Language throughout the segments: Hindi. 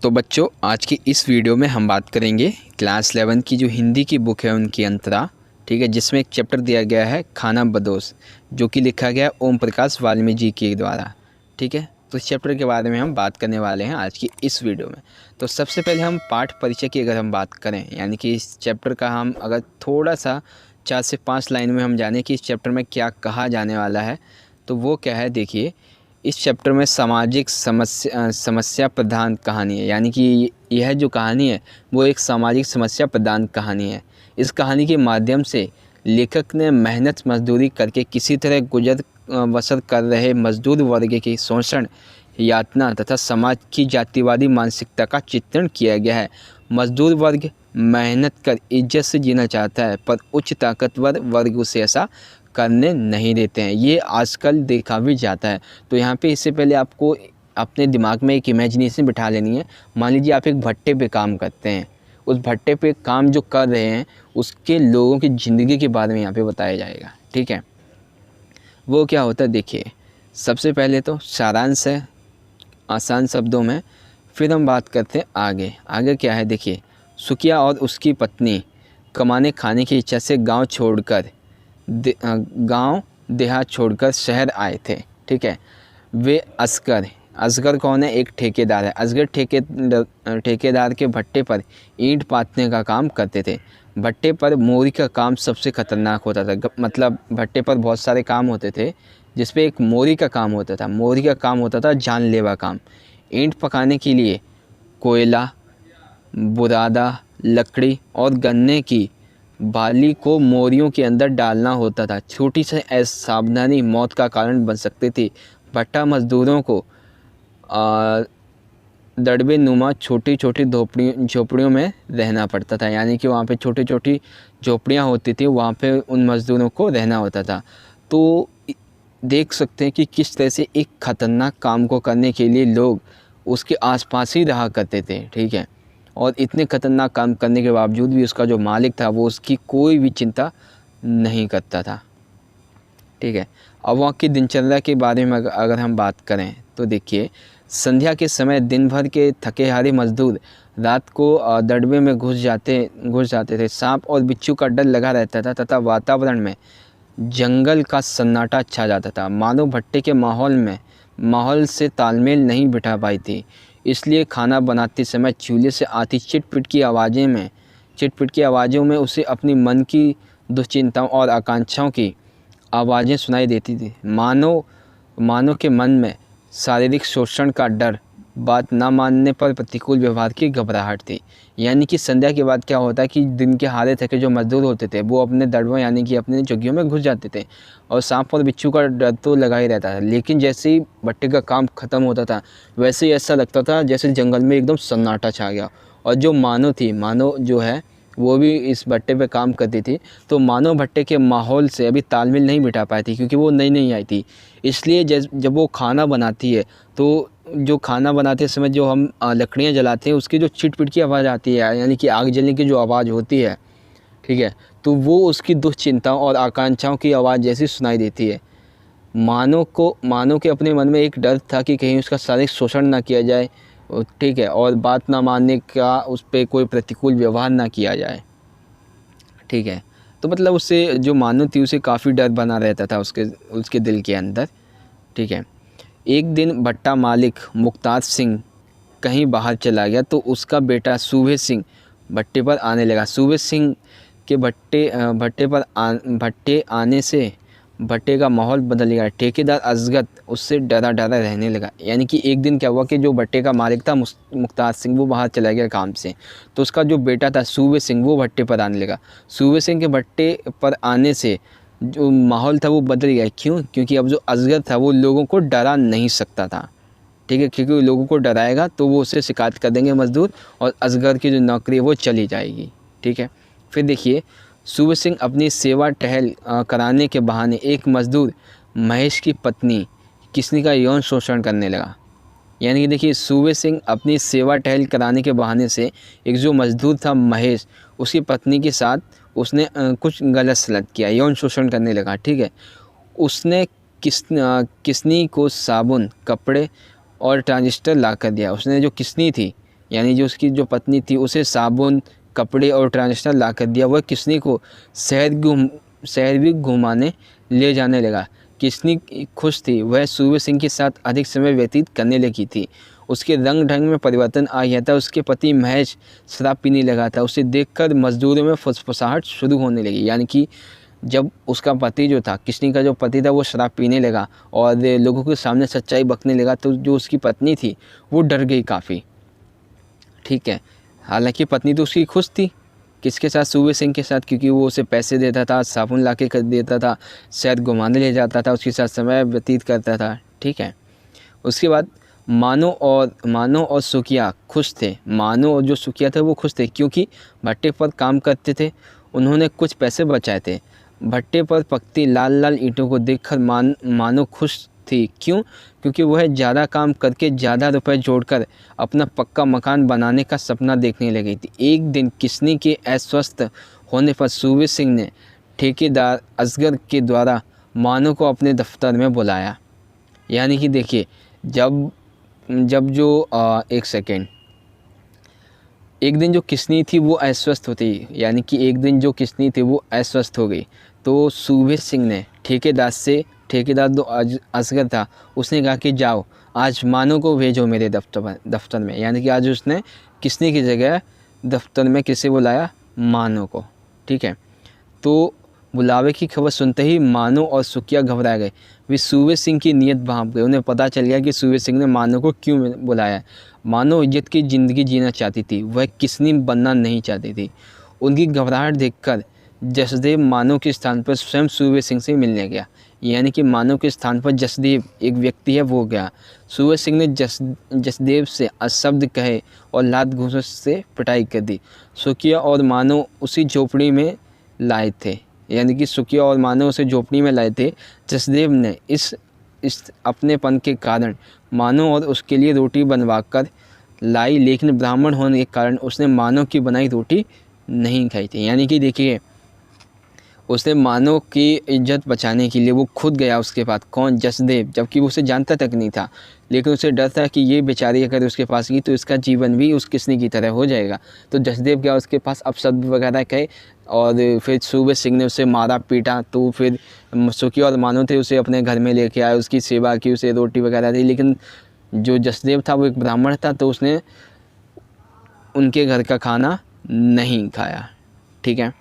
तो बच्चों, आज की इस वीडियो में हम बात करेंगे क्लास 11 की जो हिंदी की बुक है उनकी अंतरा, ठीक है, जिसमें एक चैप्टर दिया गया है खाना बदोश, जो कि लिखा गया है ओम प्रकाश वाल्मीकि जी के द्वारा। ठीक है, तो इस चैप्टर के बारे में हम बात करने वाले हैं आज की इस वीडियो में। तो सबसे पहले हम पाठ परिचय की अगर हम बात करें, यानी कि इस चैप्टर का हम अगर थोड़ा सा 4 से 5 लाइन में हम जाने कि इस चैप्टर में क्या कहा जाने वाला है, तो वो क्या है। देखिए, इस चैप्टर में सामाजिक समस्या प्रधान कहानी है, यानी कि यह जो कहानी है वो एक सामाजिक समस्या प्रधान कहानी है। इस कहानी के माध्यम से लेखक ने मेहनत मजदूरी करके किसी तरह गुजर बसर कर रहे मजदूर वर्ग की शोषण, यातना तथा समाज की जातिवादी मानसिकता का चित्रण किया गया है। मजदूर वर्ग मेहनत कर इज्जत से जीना चाहता है, पर उच्च ताकतवर वर्ग उसे ऐसा करने नहीं देते हैं। ये आजकल देखा भी जाता है। तो यहाँ पे इससे पहले आपको अपने दिमाग में एक इमेजिनेशन बिठा लेनी है। मान लीजिए आप एक भट्टे पे काम करते हैं, उस भट्टे पे काम जो कर रहे हैं उसके लोगों की ज़िंदगी के बारे में यहाँ पे बताया जाएगा। ठीक है, वो क्या होता है देखिए। सबसे पहले तो सारांश है आसान शब्दों में, फिर हम बात करते हैं आगे क्या है। देखिए, सुखिया और उसकी पत्नी कमाने खाने की इच्छा से गांव देहात छोड़कर शहर आए थे। ठीक है, वे असगर कौन है? एक ठेकेदार है। असगर ठेकेदार के भट्टे पर ईंट पाथने का काम करते थे। भट्टे पर मोरी का काम सबसे खतरनाक होता था। मतलब भट्टे पर बहुत सारे काम होते थे, जिसपे एक मोरी का काम होता था। मोरी का काम होता था जानलेवा काम। ईंट पकाने के लिए कोयला, बुरादा, लकड़ी और गन्ने की बाली को मोरियों के अंदर डालना होता था। छोटी सी असावधानी मौत का कारण बन सकती थी। भट्टा मजदूरों को दड़बे नुमा छोटी छोटी झोपड़ियों में रहना पड़ता था, यानी कि वहाँ पे छोटी छोटी झोपड़ियाँ होती थी, वहाँ पे उन मज़दूरों को रहना होता था। तो देख सकते हैं कि किस तरह से एक ख़तरनाक काम को करने के लिए लोग उसके आसपास ही रहा करते थे। ठीक है, और इतने ख़तरनाक काम करने के बावजूद भी उसका जो मालिक था वो उसकी कोई भी चिंता नहीं करता था। ठीक है, अब वहाँ की दिनचर्या के बारे में अगर हम बात करें तो देखिए, संध्या के समय दिन भर के थके हारे मजदूर रात को दड़बे में घुस जाते थे। सांप और बिच्छू का डर लगा रहता था तथा वातावरण में जंगल का सन्नाटा छा जाता था। मानो भट्टे के माहौल से तालमेल नहीं बिठा पाई थी। इसलिए खाना बनाते समय चूल्हे से आती चिटपिट की आवाज़ों में उसे अपनी मन की दुश्चिंताओं और आकांक्षाओं की आवाज़ें सुनाई देती थी। मानो के मन में शारीरिक शोषण का डर, बात ना मानने पर प्रतिकूल व्यवहार की घबराहट थी। यानी कि संध्या के बाद क्या होता है कि दिन के हारे थके जो मजदूर होते थे वो अपने दड़बों यानी कि अपने झुग्गियों में घुस जाते थे, और सांप और बिच्छू का डर तो लगा ही रहता था। लेकिन जैसे ही भट्टे का काम ख़त्म होता था, वैसे ही ऐसा लगता था जैसे जंगल में एकदम सन्नाटा छा गया। और जो मानो जो है वो भी इस भट्टे पे काम करती थी। तो मानो भट्टे के माहौल से अभी तालमेल नहीं बिठा पाई थी, क्योंकि वो नई आई थी। इसलिए जब वो खाना बनाती है, तो जो खाना बनाते समय जो हम लकड़ियाँ जलाते हैं उसकी जो चिटपिट की आवाज़ आती है, यानी कि आग जलने की जो आवाज़ होती है, ठीक है, तो वो उसकी दुश्चिंताओं और आकांक्षाओं की आवाज़ जैसी सुनाई देती है। मानो के अपने मन में एक डर था कि कहीं उसका शारीरिक शोषण ना किया जाए, ठीक है, और बात ना मानने का उस पर कोई प्रतिकूल व्यवहार ना किया जाए। ठीक है, तो मतलब उससे जो मानो थी उसे काफ़ी डर बना रहता था उसके दिल के अंदर। ठीक है, एक दिन भट्टा मालिक मुख्तार सिंह कहीं बाहर चला गया, तो उसका बेटा सूबे सिंह भट्टे पर आने लगा। सूबे सिंह के भट्टे आने से भट्टे का माहौल बदल गया। ठेकेदार असगत उससे डरा रहने लगा। यानी कि एक दिन क्या हुआ कि जो भट्टे का मालिक था मुख्तार सिंह, वो बाहर चला गया काम से, तो उसका जो बेटा था सूबे सिंह वो भट्टे पर आने लगा। सूबे सिंह के भट्टे पर आने से जो माहौल था वो बदल गया। क्यों? क्योंकि अब जो असगर था वो लोगों को डरा नहीं सकता था। ठीक है, क्योंकि लोगों को डराएगा तो वो उससे शिकायत कर देंगे मजदूर, और असगर की जो नौकरी है वो चली जाएगी। ठीक है, फिर देखिए, सूबे सिंह अपनी सेवा टहल कराने के बहाने एक मजदूर महेश की पत्नी किसनी का यौन शोषण करने लगा। यानी कि देखिए, सूबे सिंह अपनी सेवा टहल कराने के बहाने से एक जो मजदूर था महेश, उसकी पत्नी के साथ उसने कुछ गलत सलत किया, यौन शोषण करने लगा। ठीक है, उसने किसनी को साबुन, कपड़े और ट्रांजिस्टर ला कर दिया। उसने जो किसनी थी, यानी जो उसकी जो पत्नी थी उसे साबुन, कपड़े और ट्रांजिस्टर ला कर दिया। वह किसनी को शहर भी घुमाने ले जाने लगा। किसनी खुश थी, वह सूबे सिंह के साथ अधिक समय व्यतीत करने लगी थी। उसके रंग ढंग में परिवर्तन आ गया था। उसके पति महज शराब पीने लगा था। उसे देखकर मजदूरों में फुसफुसाहट शुरू होने लगी। यानी कि जब उसका पति जो था, किसनी का जो पति था, वो शराब पीने लगा और लोगों के सामने सच्चाई बकने लगा, तो जो उसकी पत्नी थी वो डर गई काफ़ी। ठीक है, हालांकि पत्नी तो उसकी खुश थी, किसके साथ, सूबे सिंह के साथ, क्योंकि वो उसे पैसे देता था, साबुन ला के कर देता था, शहर घुमाने ले जाता था, उसके साथ समय व्यतीत करता था। ठीक है, उसके बाद मानो और सुखिया खुश थे। मानो और जो सुखिया थे वो खुश थे, क्योंकि भट्टे पर काम करते थे, उन्होंने कुछ पैसे बचाए थे। भट्टे पर पकती लाल लाल ईंटों को देखकर मानो खुश थी। क्यों? क्योंकि वह ज़्यादा काम करके ज़्यादा रुपए जोड़कर अपना पक्का मकान बनाने का सपना देखने लगी थी। एक दिन किसनी के अस्वस्थ होने पर सूबे सिंह ने ठेकेदार असगर के द्वारा मानो को अपने दफ्तर में बुलाया। यानी कि देखिए, जब जो एक सेकेंड, एक दिन जो किसनी थी वो अस्वस्थ होती, यानी कि एक दिन जो किसनी थी वो अस्वस्थ हो गई, तो सूबे सिंह ने ठेकेदार जो असगर था उसने कहा कि जाओ आज मानो को भेजो मेरे दफ्तर में। यानी कि आज उसने किसनी की जगह दफ्तर में किसे बुलाया, मानो को। ठीक है, तो बुलावे की खबर सुनते ही मानो और सुखिया घबरा गए। वे सूबे सिंह की नीयत भांप गए। उन्हें पता चल गया कि सूबे सिंह ने मानो को क्यों बुलाया। मानो इज्जत की ज़िंदगी जीना चाहती थी, वह किसनी बनना नहीं चाहती थी। उनकी घबराहट देखकर जसदेव मानो के स्थान पर स्वयं सूबे सिंह से मिलने गया। यानी कि मानो के स्थान पर जसदेव एक व्यक्ति है वो गया। सूबे सिंह ने जसदेव से अशब्द कहे और लात घूंसों से पिटाई कर दी। सुखिया और मानो उसी झोपड़ी में लाए थे, यानी कि सुखिया और मानो उसे झोपड़ी में लाए थे। जसदेव ने इस अपनेपन के कारण मानो और उसके लिए रोटी बनवा कर लाई, लेकिन ब्राह्मण होने के कारण उसने मानो की बनाई रोटी नहीं खाई थी। यानी कि देखिए, उसने मानो की इज्जत बचाने के लिए वो खुद गया उसके पास। कौन? जसदेव, जबकि वो उसे जानता तक नहीं था, लेकिन उसे डर था कि ये बेचारी अगर उसके पास गई तो इसका जीवन भी उस किसनी की तरह हो जाएगा। तो जसदेव गया उसके पास, अपशब्द वगैरह कहे और फिर सूबे सिंह ने उसे मारा पीटा। तो फिर सुखिया और मानो थे उसे अपने घर में लेके आए, उसकी सेवा की, उसे रोटी वगैरह दी। लेकिन जो जसदेव था वो एक ब्राह्मण था, तो उसने उनके घर का खाना नहीं खाया। ठीक है,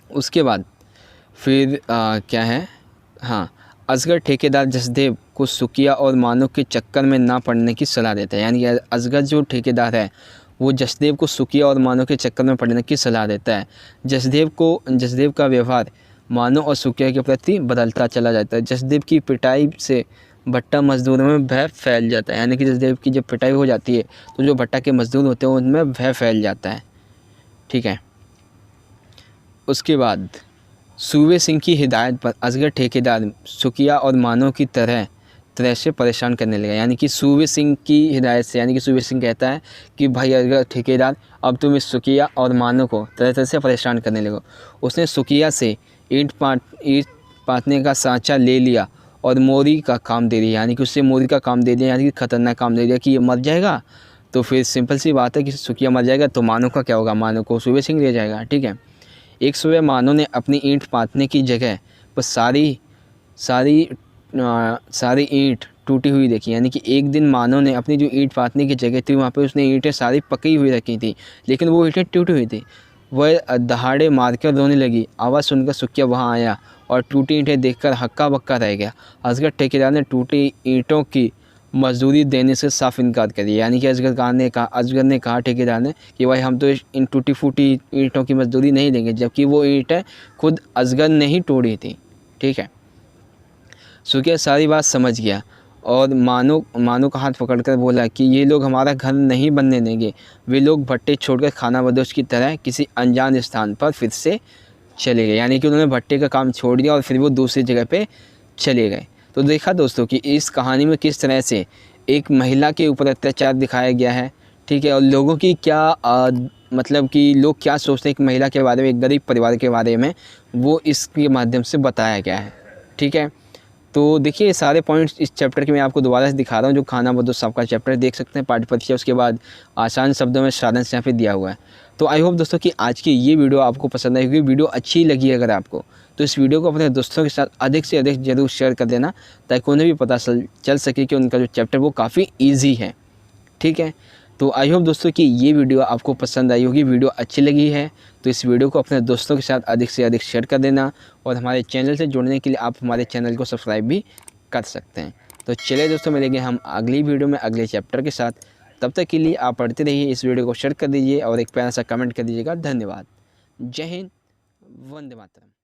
उसके बाद फिर क्या है, हाँ, असगर ठेकेदार जसदेव को सुखिया और मानो के चक्कर में ना पड़ने की सलाह देता है। यानी कि असगर जो ठेकेदार है वो जसदेव को सुखिया और मानो के चक्कर में पड़ने की सलाह देता है। जसदेव का व्यवहार मानो और सुखिया के प्रति बदलता चला जाता है। जसदेव की पिटाई से भट्टा मजदूरों में भय फैल जाता है। यानी कि जसदेव की जब पिटाई हो जाती है तो जो भट्टा के मजदूर होते हैं उनमें भय फैल जाता है। ठीक है, उसके बाद सूबे सिंह की हिदायत पर असगर ठेकेदार सुखिया और मानो की तरह से परेशान करने लगा। यानी कि सूबे सिंह की हिदायत से, यानी कि सूबे सिंह कहता है कि भाई असगर ठेकेदार, अब तुम इस सुखिया और मानो को तरह से परेशान करने लगो। उसने सुखिया से ईंट पाटने का सांचा ले लिया और मोरी का काम दे दिया। यानी कि उससे मोरी का काम दे दिया, यानी कि खतरनाक काम दे दिया कि ये मर जाएगा तो फिर सिंपल सी बात है कि सुखिया मर जाएगा तो मानो का क्या होगा, मानो को सूबे सिंह ले जाएगा। ठीक है, एक सुबह मानो ने अपनी ईंट पाथने की जगह पर सारी ईंट टूटी हुई देखी। यानी कि एक दिन मानो ने अपनी जो ईंट पाथने की जगह थी वहाँ पे उसने ईंटें सारी पकी हुई रखी थी, लेकिन वो ईंटें टूटी हुई थी। वह दहाड़े मारकर रोने लगी। आवाज़ सुनकर सुखिया वहाँ आया और टूटी ईंटें देखकर हक्का बक्का रह गया। असगर ठेकेदार ने टूटी ईंटों की मजदूरी देने से साफ इनकार कर दिया। यानी कि असगर ने कहा ठेकेदार ने कि भाई हम तो इन टूटी फूटी ईंटों की मजदूरी नहीं देंगे, जबकि वो ईंटें खुद असगर ने ही तोड़ी थी। ठीक है, सुखिया सारी बात समझ गया और मानो का हाथ पकड़कर बोला कि ये लोग हमारा घर नहीं बनने देंगे। वे लोग भट्टे छोड़कर खाना बदोश की तरह किसी अनजान स्थान पर फिर से चले गए। यानी कि उन्होंने भट्टे का काम छोड़ दिया और फिर वो दूसरी जगह पे चले गए। तो देखा दोस्तों कि इस कहानी में किस तरह से एक महिला के ऊपर अत्याचार दिखाया गया है। ठीक है, और लोगों की क्या मतलब कि लोग क्या सोचते हैं एक महिला के बारे में, एक गरीब परिवार के बारे में, वो इसके माध्यम से बताया गया है। ठीक है, तो देखिए ये सारे पॉइंट्स इस चैप्टर के मैं आपको दोबारा से दिखा रहा हूँ, जो खाना बदो सबका चैप्टर देख सकते हैं पाठ परिचय, उसके बाद आसान शब्दों में सारांश यहाँ पे दिया हुआ है। तो आई होप दोस्तों कि आज की ये वीडियो आपको पसंद आई होगी। वीडियो अच्छी लगी अगर आपको, तो इस वीडियो को अपने दोस्तों के साथ अधिक से अधिक ज़रूर शेयर कर देना, ताकि उन्हें भी पता चल सके कि उनका जो चैप्टर वो काफ़ी ईजी है। ठीक है, तो आई होप दोस्तों कि ये वीडियो आपको पसंद आई होगी। वीडियो अच्छी लगी है तो इस वीडियो को अपने दोस्तों के साथ अधिक से अधिक शेयर कर देना, और हमारे चैनल से जुड़ने के लिए आप हमारे चैनल को सब्सक्राइब भी कर सकते हैं। तो चलिए दोस्तों, मिलेंगे हम अगली वीडियो में अगले चैप्टर के साथ। तब तक के लिए आप पढ़ते रहिए, इस वीडियो को शेयर कर दीजिए और एक प्यारा सा कमेंट कर दीजिएगा। धन्यवाद। जय हिंद, वंदे मातरम।